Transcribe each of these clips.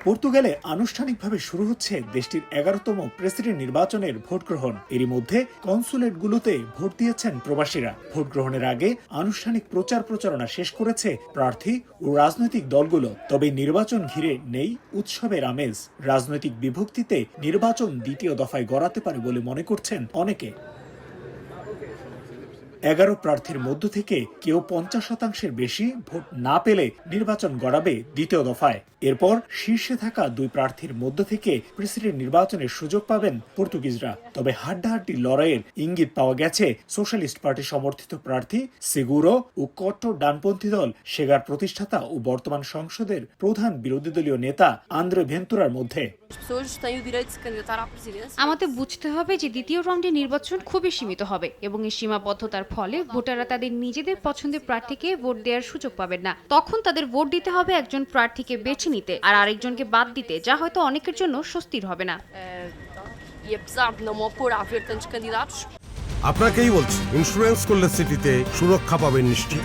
পর্তুগালে আনুষ্ঠানিকভাবে শুরু হচ্ছে দেশটির 11তম প্রেসিডেন্ট নির্বাচনের ভোট গ্রহণ। এরই মধ্যে কনসুলেটগুলোতে ভোট দিয়েছেন প্রবাসীরা। ভোট গ্রহণের আগে আনুষ্ঠানিক প্রচারণা শেষ করেছে প্রার্থী ও রাজনৈতিক দলগুলো। তবে নির্বাচন ঘিরে নেই উৎসবের আমেজ। রাজনৈতিক বিভক্তিতে নির্বাচন দ্বিতীয় দফায় গড়াতে পারে বলে মনে করছেন অনেকে। 11 প্রার্থীর মধ্য থেকে কেউ 50% বেশি ভোট না পেলে নির্বাচন গড়াবে দ্বিতীয় দফায়। এরপর শীর্ষে থাকা 2 প্রার্থীর মধ্য থেকে প্রেসিডেন্ট নির্বাচনের সুযোগ পাবেন পর্তুগিজরা। তবে হাড্ডাহাড্ডি লড়াইয়ের ইঙ্গিত পাওয়া গেছে সোশ্যালিস্ট পার্টি সমর্থিত প্রার্থী সেগুরো ও কট্টর ডানপন্থী দল সেগার প্রতিষ্ঠাতা ও বর্তমান সংসদের প্রধান বিরোধী দলীয় নেতা আন্দ্রে ভেন্তুরার মধ্যে। আমাদের বুঝতে হবে যে দ্বিতীয় রাউন্ডে নির্বাচন খুবই সীমিত হবে এবং এই সীমাবদ্ধতার ফলে ভোটাররা তাদের নিজেদের পছন্দের প্রার্থীকে ভোট দেওয়ার সুযোগ পাবেন না। তখন তাদের ভোট দিতে হবে একজন প্রার্থীকে বেছে নিতে আর আরেকজনকে বাদ দিতে, যা হয়তো অনেকের জন্য স্বস্তির হবে না। আপনাকেই বলছি, ইন্স্যুরেন্স করলে সিটিতে সুরক্ষা পাবেন নিশ্চিত।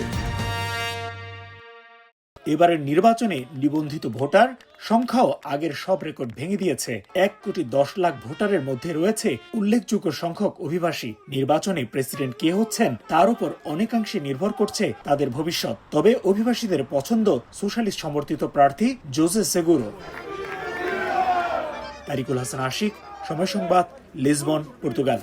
এবারের নির্বাচনে নিবন্ধিত ভোটার সংখ্যাও আগের সব রেকর্ড ভেঙে দিয়েছে। 1,10,00,000 ভোটারের মধ্যে রয়েছে উল্লেখযোগ্য সংখ্যক অভিবাসী। নির্বাচনে প্রেসিডেন্ট কে হচ্ছেন তার উপর অনেকাংশে নির্ভর করছে তাদের ভবিষ্যৎ। তবে অভিবাসীদের পছন্দ সোশ্যালিস্ট সমর্থিত প্রার্থী জোসে সেগুরো। তারিকুল হাসান আশিক, সময় সংবাদ, লিসবন, পর্তুগাল।